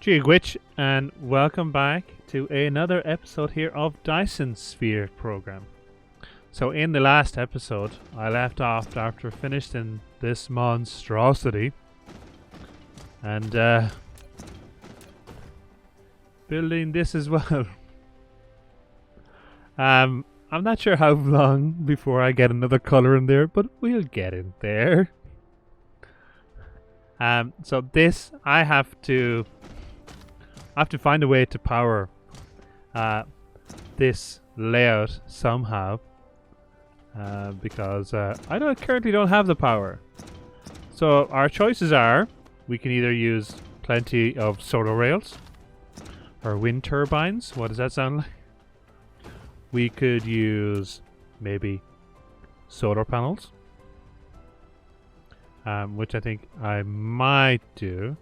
Gwitch, and welcome back to another episode here of Dyson Sphere Program. So in the last episode, I left off after finishing this monstrosity and building this as well. I'm not sure how long before I get another color in there, but we'll get in there. So this I have to find a way to power this layout somehow because I currently don't have the power. So our choices are: we can either use plenty of solar rails or wind turbines. What does that sound like? We could use maybe solar panels, which I think I might do.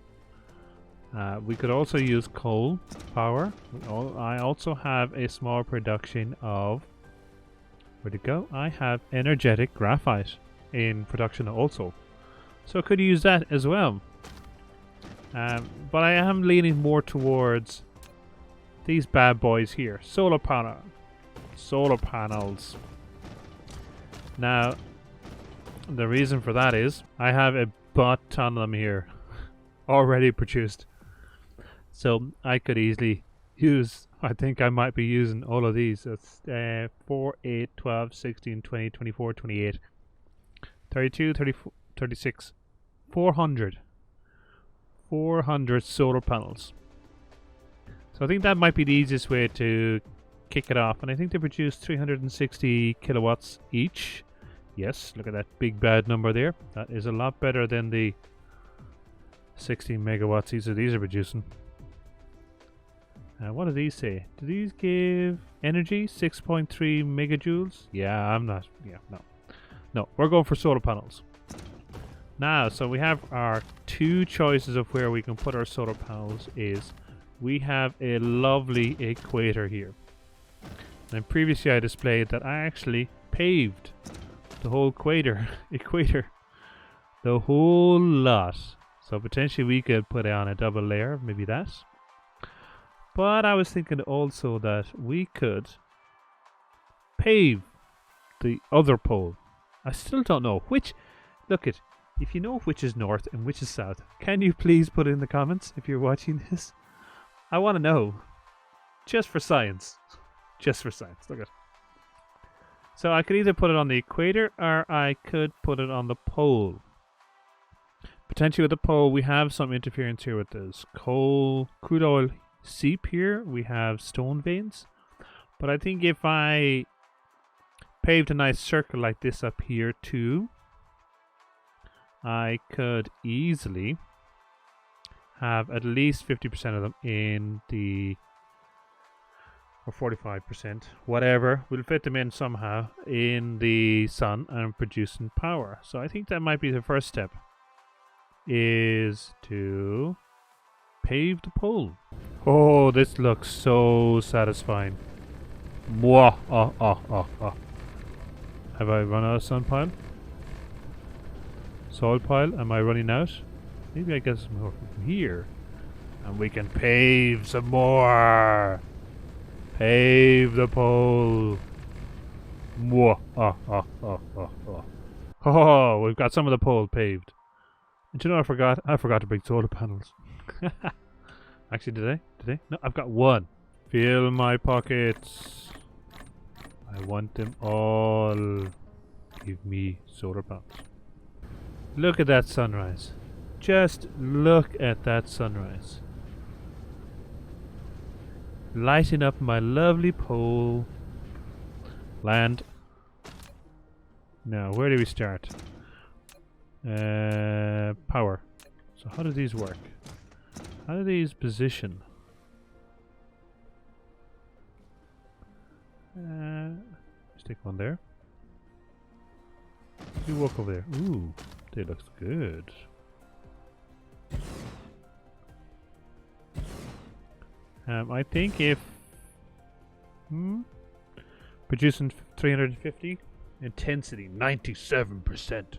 We could also use coal power. I also have a small production of, where'd it go? I have energetic graphite in production also, so I could use that as well. But I am leaning more towards these bad boys here, solar panels. Now, the reason for that is I have a butt ton of them here already produced. So I could easily use, I think I might be using all of these. That's 4, 8, 12, 16, 20, 24, 28, 32, 34, 36, 400 solar panels. So I think that might be the easiest way to kick it off. And I think they produce 360 kilowatts each. Yes, look at that big bad number there. That is a lot better than the 16 megawatts these are producing. What do these say? Do these give energy? 6.3 megajoules? No, we're going for solar panels. Now, so we have our two choices of where we can put our solar panels is we have a lovely equator here. And previously I displayed that I actually paved the whole equator, the whole lot. So potentially we could put on a double layer, maybe that. But I was thinking also that we could pave the other pole. I still don't know which. If you know which is north and which is south, can you please put it in the comments if you're watching this? I want to know. Just for science. Look at. So I could either put it on the equator or I could put it on the pole. Potentially with the pole, we have some interference here with this coal, crude oil seep here. We have stone veins. But I think if I paved a nice circle like this up here too, I could easily have at least 50% of them in the, or 45%, whatever. We'll fit them in somehow in the sun and producing power. So I think that might be the first step, is to pave the pole. Oh, this looks so satisfying. Mwah. Have I run out of sun pile? Soil pile? Am I running out? Maybe I get some more from here. And we can pave some more. Pave the pole. Mwah. Oh, we've got some of the pole paved. And you know, I forgot to bring solar panels. Actually, did I? No, I've got one. Fill my pockets. I want them all. Give me solar panels. Look at that sunrise. Just look at that sunrise. Lighting up my lovely pole. Land. Now, where do we start? Power. So how do these work? How do these position? Stick one there. You walk over there. Ooh, they looks good. I think if producing 350, intensity 97%.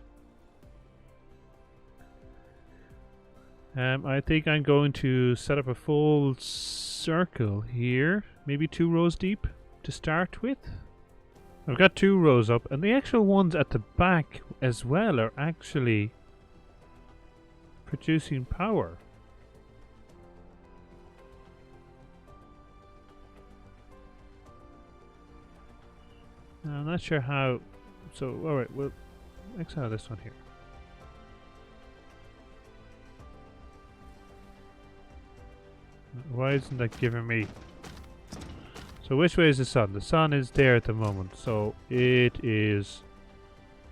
I think I'm going to set up a full circle here. Maybe 2 rows deep to start with. I've got 2 rows up, and the actual ones at the back as well are actually producing power. I'm not sure how. So, alright, we'll exile this one here. Why isn't that giving me? So which way is the sun? The sun is there at the moment, so it is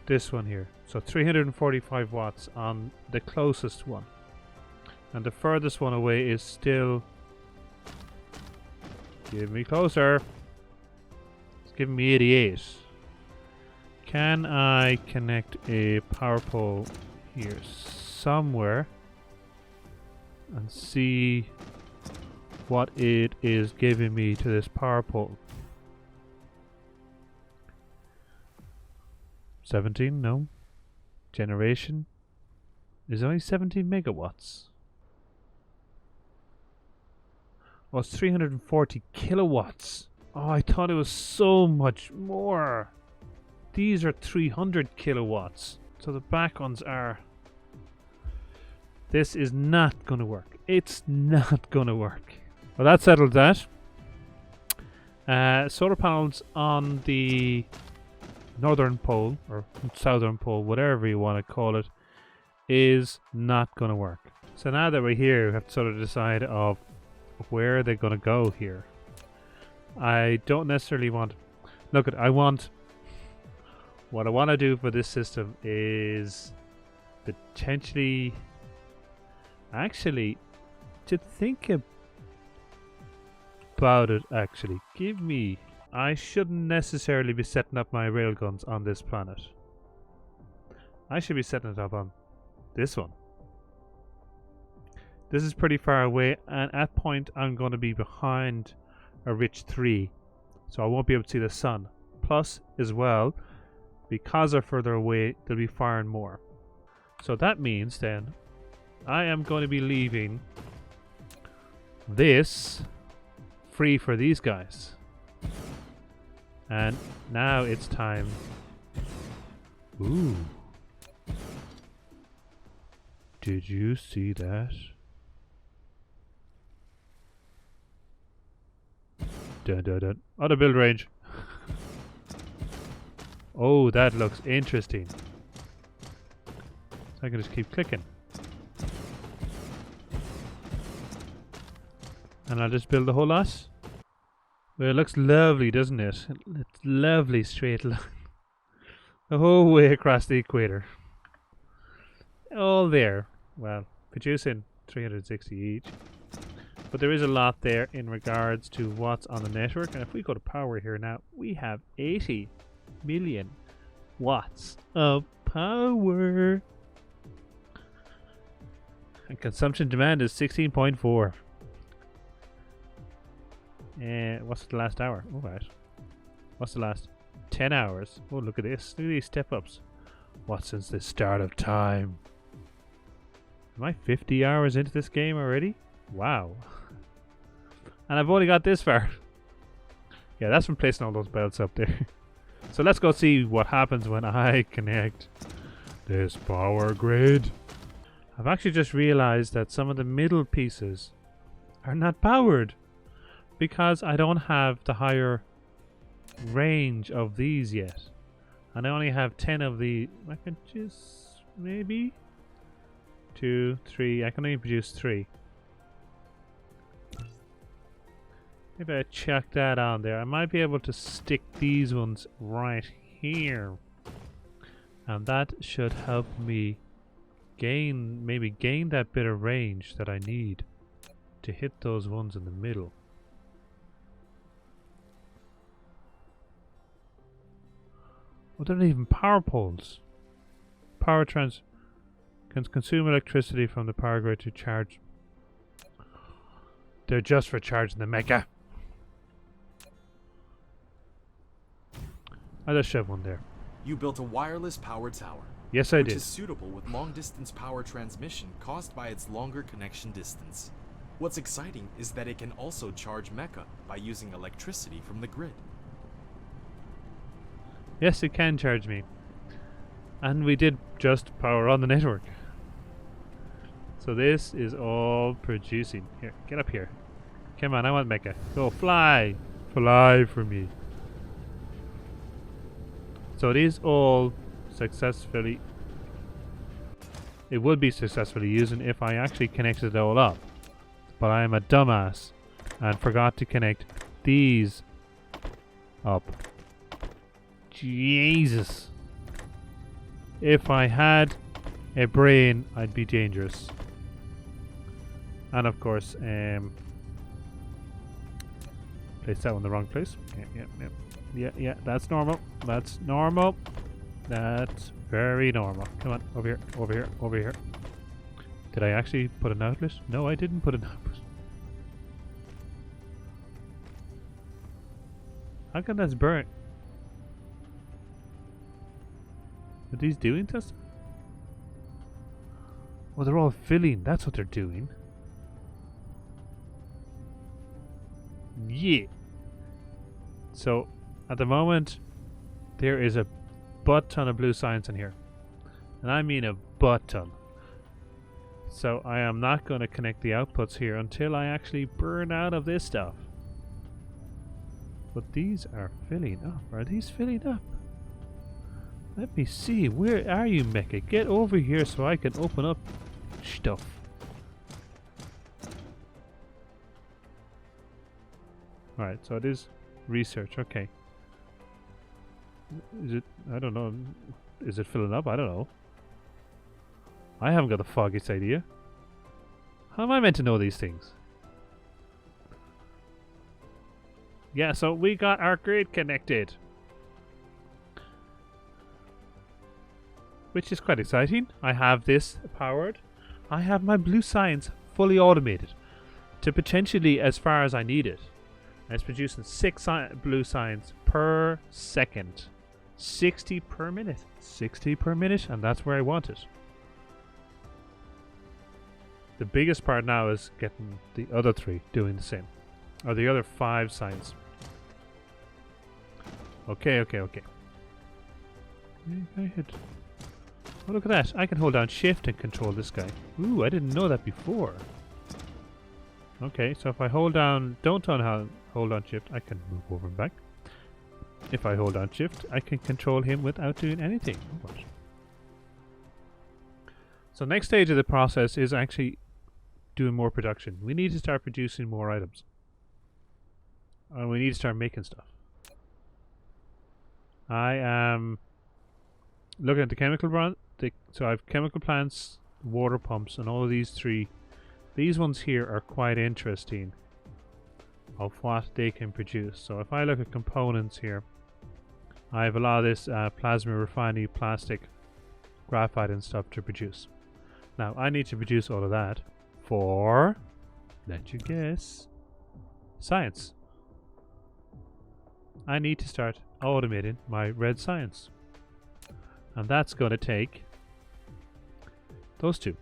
this one here. So 345 watts on the closest one. And the furthest one away is still... Give me closer. It's giving me 88. Can I connect a power pole here somewhere and see what it is giving me to this power pole? 17? No. Generation is only 17 megawatts. Oh, it's 340 kilowatts. Oh, I thought it was so much more. These are 300 kilowatts. So the back ones are... This is not going to work. It's not going to work. Well, that settled that. Solar panels on the northern pole, or southern pole, whatever you want to call it, is not going to work. So now that we're here, we have to sort of decide of where they're going to go here. I don't necessarily want... Look, I want... What I want to do for this system is potentially... Actually, to think about it, actually, give me... I shouldn't necessarily be setting up my railguns on this planet. I should be setting it up on this one. This is pretty far away, and at point I'm going to be behind a rich 3, so I won't be able to see the sun. Plus, as well, because they're further away, they'll be firing more. So that means then I am going to be leaving this free for these guys. And now it's time. Ooh. Did you see that? Dun dun dun. Out of build range. Oh, that looks interesting. I can just keep clicking. And I'll just build a whole lot. Well, it looks lovely, doesn't it? It's lovely straight line. The whole way across the equator. All there. Well, producing 360 each. But there is a lot there in regards to what's on the network. And if we go to power here now, we have 80 million watts of power. And consumption demand is 16.4. What's the last hour? All right. What's the last 10 hours? Oh, look at this. Look at these step ups. What, since the start of time? Am I 50 hours into this game already? Wow. And I've only got this far. Yeah, that's from placing all those belts up there. So let's go see what happens when I connect this power grid. I've actually just realized that some of the middle pieces are not powered because I don't have the higher range of these yet. And I only have 10 of the... I can just... maybe? 2, 3... I can only produce 3. Maybe I chuck that on there. I might be able to stick these ones right here. And that should help me gain... maybe gain that bit of range that I need to hit those ones in the middle. Oh, they're not even power poles. Power trans can consume electricity from the power grid to charge. They're just for charging the mecha. I'll just shove one there. You built a wireless power tower. Yes, I which did. is suitable with long-distance power transmission caused by its longer connection distance. What's exciting is that it can also charge mecha by using electricity from the grid. Yes, it can charge me. And we did just power on the network. So this is all producing. Here, get up here. Come on, I want mecha. Go, fly! Fly for me. So it is all successfully... It would be successfully using if I actually connected it all up. But I am a dumbass and forgot to connect these up. Jesus. If I had a brain, I'd be dangerous. And of course, place that one in the wrong place. Yeah, that's normal. That's normal. That's very normal. Come on, over here, over here, over here. Did I actually put an outlet? No, I didn't put an outlet. How come that's burnt? Are these doing this? Oh, they're all filling. That's what they're doing. Yeah. So, at the moment, there is a butt ton of blue science in here. And I mean a butt ton. So, I am not going to connect the outputs here until I actually burn out of this stuff. But these are filling up. Are these filling up? Let me see. Where are you, Mecha? Get over here so I can open up stuff. Alright, so it is research. Okay. Is it... I don't know. Is it filling up? I don't know. I haven't got the foggiest idea. How am I meant to know these things? Yeah, so we got our grid connected. Which is quite exciting. I have this powered. I have my blue science fully automated to potentially as far as I need it. And it's producing 6 blue science per second. 60 per minute. 60 per minute, and that's where I want it. The biggest part now is getting the other 3 doing the same. Or the other 5 science. Okay. Go ahead. Oh, look at that. I can hold down shift and control this guy. Ooh, I didn't know that before. Okay, so if I hold down... Don't hold on shift, I can move over and back. If I hold on shift, I can control him without doing anything. Oh, what? So next stage of the process is actually doing more production. We need to start producing more items. And we need to start making stuff. I am looking at the chemical brand. So I have chemical plants, water pumps, and all of these 3. These ones here are quite interesting of what they can produce. So if I look at components here, I have a lot of this plasma refining, plastic, graphite and stuff to produce. Now I need to produce all of that for, let you guess, science. I need to start automating my red science. And that's going to take those 2.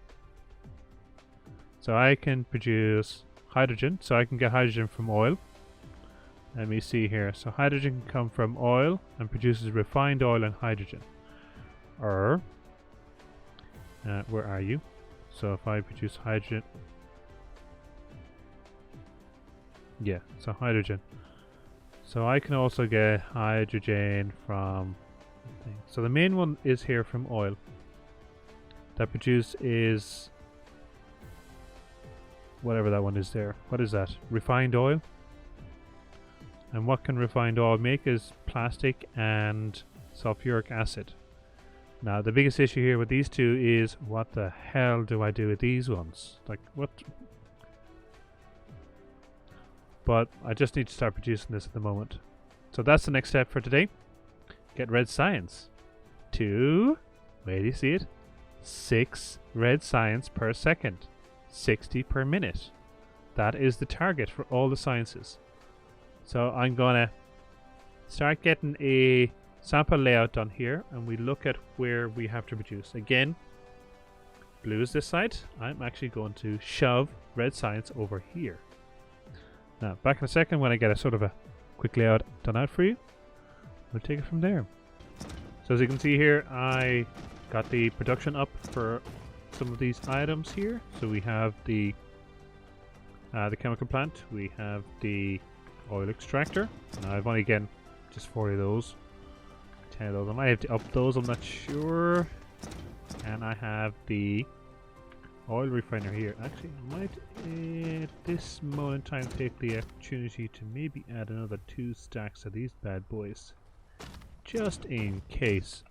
So I can produce hydrogen. So I can get hydrogen from oil. Let me see here. So hydrogen can come from oil and produces refined oil and hydrogen. Or, where are you? So if I produce hydrogen. Yeah, so hydrogen. So I can also get hydrogen from... So the main one is here from oil. That produce is... whatever that one is there. What is that? Refined oil? And what can refined oil make is plastic and sulfuric acid. Now the biggest issue here with these 2 is what the hell do I do with these ones? Like what? But I just need to start producing this at the moment. So that's the next step for today. Get red science to, where do you see it? 6 red science per second. 60 per minute. That is the target for all the sciences. So I'm gonna start getting a sample layout done here, and we look at where we have to produce. Again, blue is this side. I'm actually going to shove red science over here. Now, back in a second when I get a sort of a quick layout done out for you. We'll take it from there. So as you can see here, I got the production up for some of these items here. So we have the chemical plant, we have the oil extractor. Now I've only again just 40 of those, 10 of those. I might have to up those, I'm not sure. And I have the oil refiner here. Actually, I might at this moment in time take the opportunity to maybe add another 2 stacks of these bad boys, just in case.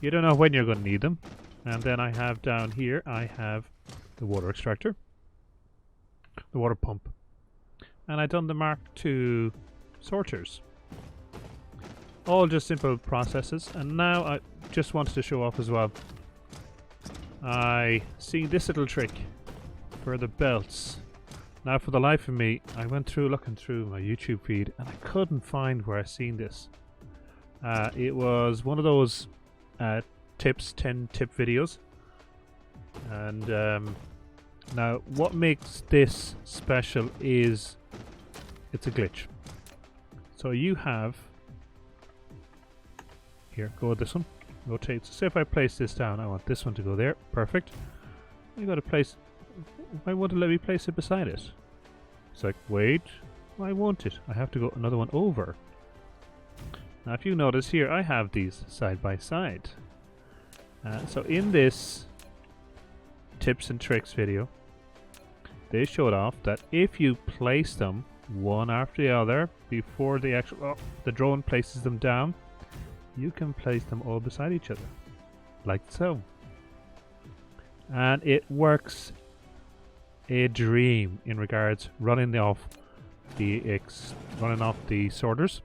You don't know when you're going to need them. And then I have down here, I have the water extractor, the water pump, and I've done the Mark II sorters. All just simple processes. And now I just wanted to show off as well. I see this little trick for the belts. Now for the life of me, I went through looking through my YouTube feed and I couldn't find where I seen this. It was one of those 10 tip videos. And now what makes this special is it's a glitch. So you have here, go with this one, rotate. So say if I place this down, I want this one to go there, perfect. I got to place, why won't it let me place it beside it? It's like, wait, why won't it? I have to go another one over. Now if you notice here, I have these side by side. So in this tips and tricks video, they showed off that if you place them one after the other before the actual the drone places them down, you can place them all beside each other, like so. And it works a dream in regards running off the sorters.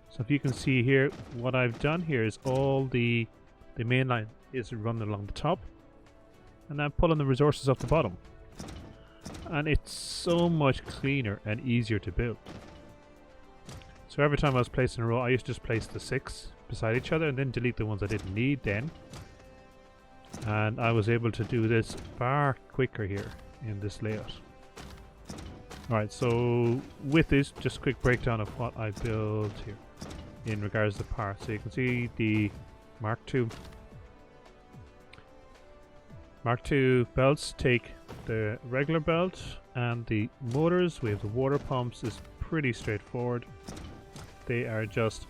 So if you can see here, what I've done here is all the main line is running along the top, and I'm pulling the resources off the bottom. And it's so much cleaner and easier to build. So every time I was placing a row, I used to just place the 6 beside each other and then delete the ones I didn't need then. And I was able to do this far quicker here in this layout. Alright, so with this, just a quick breakdown of what I built here in regards to parts. So you can see the Mark II belts take the regular belt and the motors. We have the water pumps, is pretty straightforward. They are just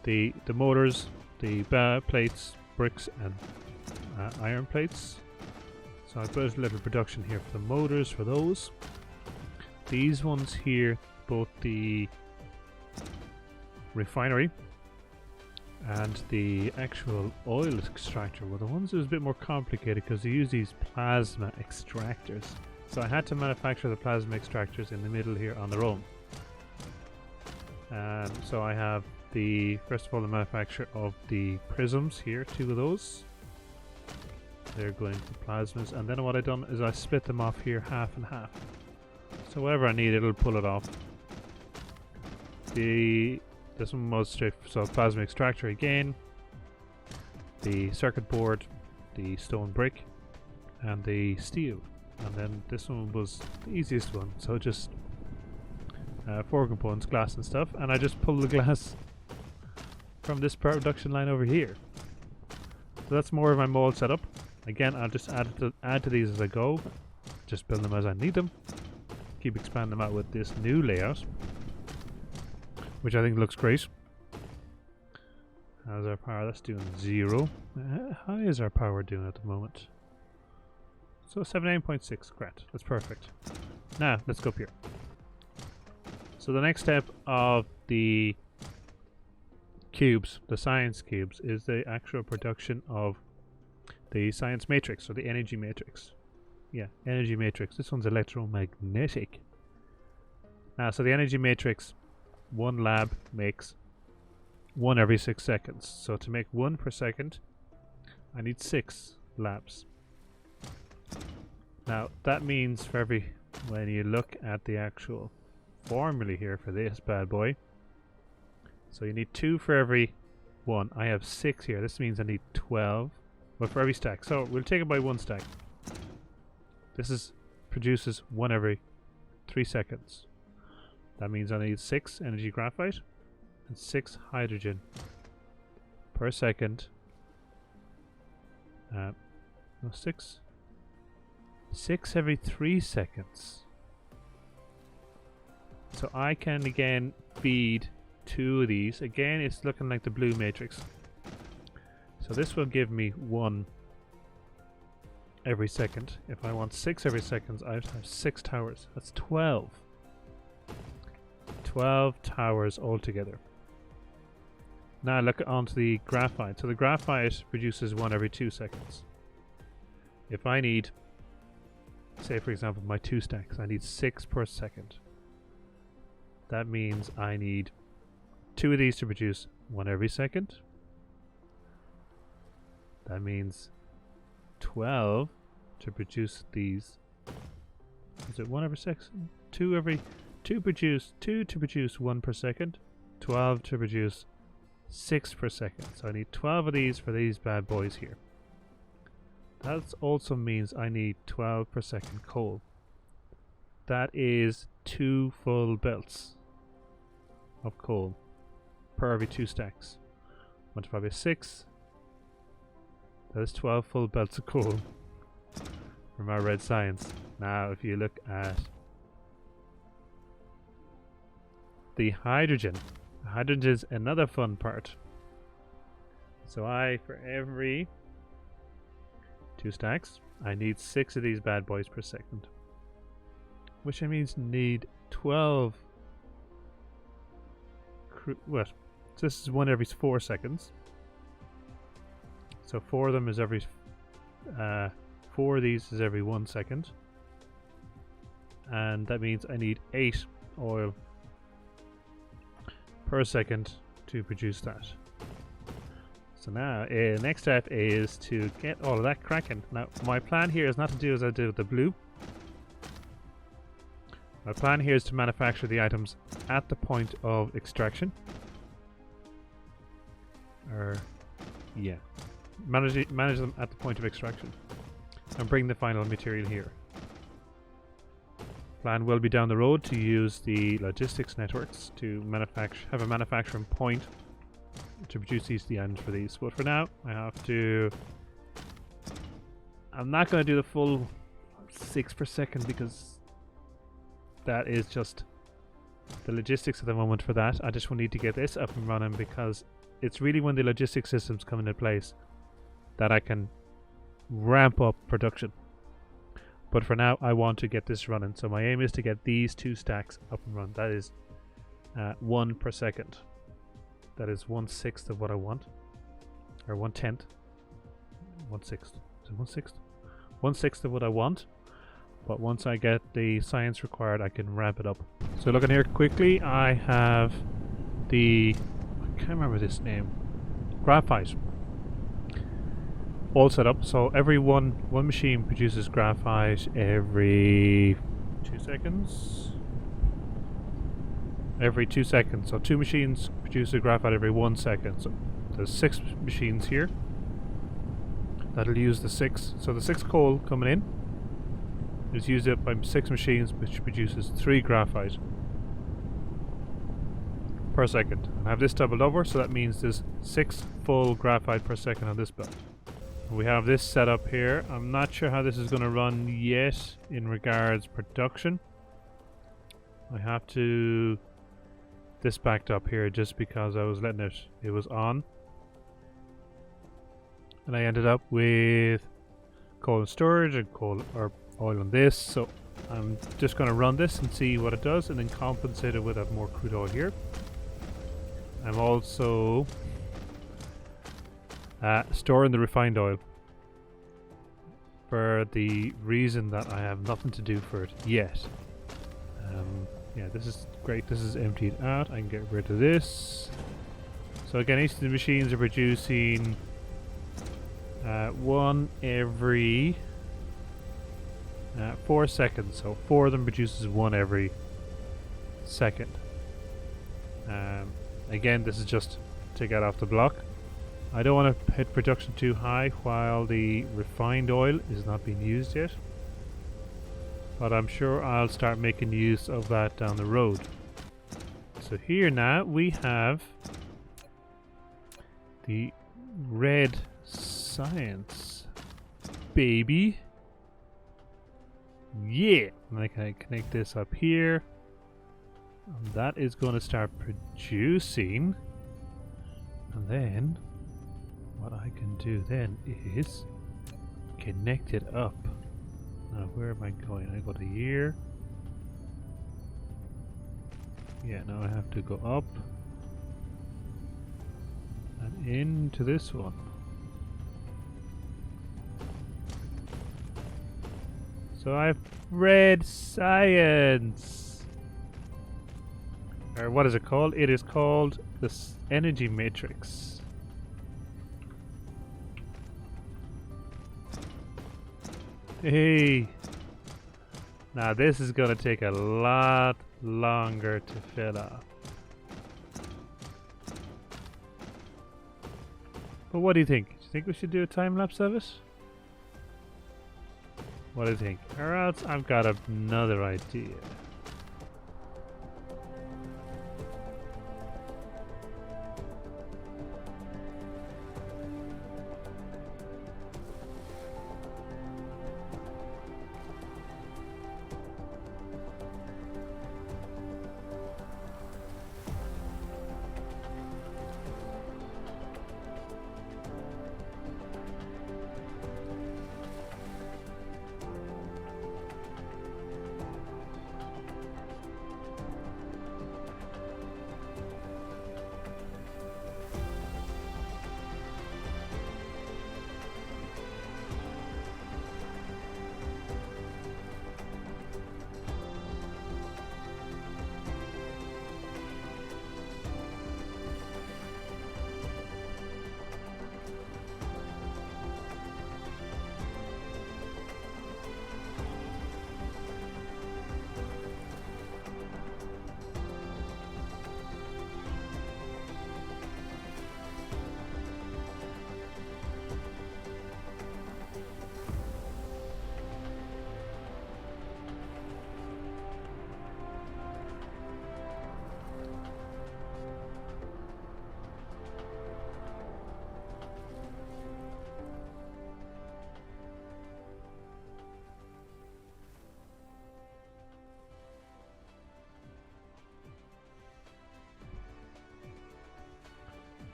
the motors, the plates, bricks and iron plates. So I built a little production here for the motors for those. These ones here, both the refinery and the actual oil extractor were the ones that was a bit more complicated because they use these plasma extractors. So I had to manufacture the plasma extractors in the middle here on their own. So I have first of all the manufacture of the prisms here, 2 of those. They're going to the plasmas, and then what I've done is I split them off here half and half. So whatever I need, it'll pull it off. This one was straight, so plasma extractor again, the circuit board, the stone brick, and the steel. And then this one was the easiest one, so just 4 components, glass and stuff, and I just pull the glass from this production line over here. So that's more of my mold setup. Again, I'll just add to these as I go, just build them as I need them, keep expanding them out with this new layout, which I think looks great. How's our power? That's doing 0. How is our power doing at the moment? So 79.6, great, that's perfect. Now, let's go up here. So the next step of the cubes, the science cubes, is the actual production of the science matrix, or the energy matrix. Yeah, energy matrix. This one's electromagnetic. Now, so the energy matrix, one lab makes 1 every 6 seconds. So to make 1 per second, I need 6 labs. Now, that means when you look at the actual formula here for this bad boy, So you need 2 for every 1. I have 6 here. This means I need 12. Well, for every stack. So we'll take it by 1 stack. This produces 1 every 3 seconds. That means I need 6 energy graphite and 6 hydrogen per second. No, 6 every 3 seconds. So I can again feed 2 of these. Again, it's looking like the blue matrix. So this will give me 1 every second. If I want 6 every second, I have to have 6 towers. That's 12. 12 towers altogether. Now look onto the graphite. So the graphite produces 1 every 2 seconds. If I need, say for example, my 2 stacks, I need 6 per second. That means I need 2 of these to produce 1 every second. That means 12 to produce these. Is it 1 every second? 2 to produce 1 per second. 12 to produce 6 per second. So I need 12 of these for these bad boys here. That also means I need 12 per second coal. That is 2 full belts of coal per every 2 stacks. Multiplied by 6. That is 12 full belts of coal from our red science. Now if you look at the hydrogen. Hydrogen is another fun part. So for every 2 stacks, I need 6 of these bad boys per second. Which means need 12. What? So this is 1 every 4 seconds. So 4 of them is every 4 of these is every 1 second. And that means I need 8 oil per second to produce that. So now next step is to get all of that cracking. Now my plan here is not to do as I did with the blue. My plan here is to manufacture the items at the point of extraction. Manage them at the point of extraction and bring the final material here. Plan will be down the road to use the logistics networks to have a manufacturing point to produce the items for these. But for now, I'm not going to do the full 6 per second because that is just the logistics at the moment for that. I just need to get this up and running because it's really when the logistics systems come into place that I can ramp up production. But for now, I want to get this running. So my aim is to get these 2 stacks up and running. That is 1 per second. That is 1/6 of what I want. Or 1/10. 1/6. Is it 1/6? 1/6 of what I want. But once I get the science required, I can ramp it up. So looking here quickly, I have I can't remember this name. Graphite. All set up. So every one machine produces graphite every 2 seconds. Every 2 seconds. So 2 machines produce a graphite every 1 second. So there's 6 machines here. That'll use the 6. So the 6 coal coming in is used up by 6 machines, which produces 3 graphite per second. I have this doubled over, so that means there's 6 full graphite per second on this belt. We have this set up here. I'm not sure how this is going to run yet in regards production. I have to this backed up here just because I was letting it was on, and I ended up with coal and storage and coal or oil on this. So I'm just going to run this and see what it does, and then compensate it with more crude oil here. I'm also storing the refined oil for the reason that I have nothing to do for it yet. Yeah, this is great. This is emptied out. I can get rid of this. So again, each of the machines are producing 1 every 4 seconds. So 4 of them produces 1 every second. Again, this is just to get off the block. I don't want to hit production too high while the refined oil is not being used yet. But I'm sure I'll start making use of that down the road. So here now we have the red science, baby. Yeah, and I can connect this up here. And that is going to start producing. And then what I can do then is connect it up. Now where am I going? I go to here. Yeah, now I have to go up and into this one. So I've red science. Or what is it called? It is called the energy matrix. Hey. Now this is gonna take a lot longer to fill up. But what do you think? Do you think we should do a time lapse of it? What do you think? Or else I've got another idea.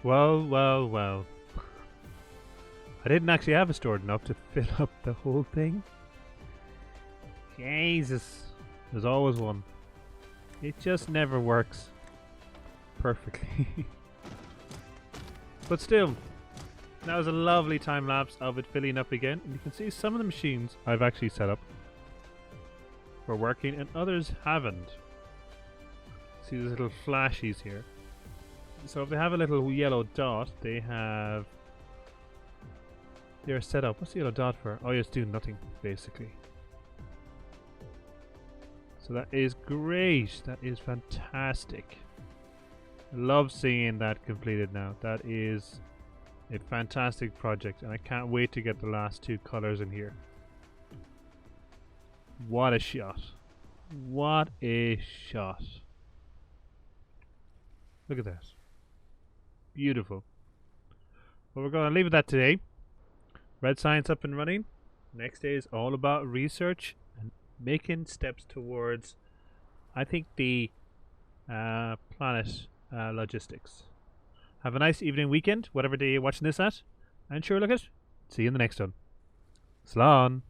Well, well, well. I didn't actually have it stored enough to fill up the whole thing. Jesus. There's always one. It just never works perfectly. But still, that was a lovely time lapse of it filling up again. And you can see some of the machines I've actually set up were working and others haven't. See these little flashies here. So if they have a little yellow dot, they're set up. What's the yellow dot for? Oh, it's doing nothing, basically. So that is great. That is fantastic. Love seeing that completed now. That is a fantastic project, and I can't wait to get the last two colors in here. What a shot. What a shot. Look at that. Beautiful. Well, we're going to leave it at that today. Red Science up and running. Next day is all about research and making steps towards, I think, the planet logistics. Have a nice evening, weekend, whatever day you're watching this at. And sure, look it. See you in the next one. Slán.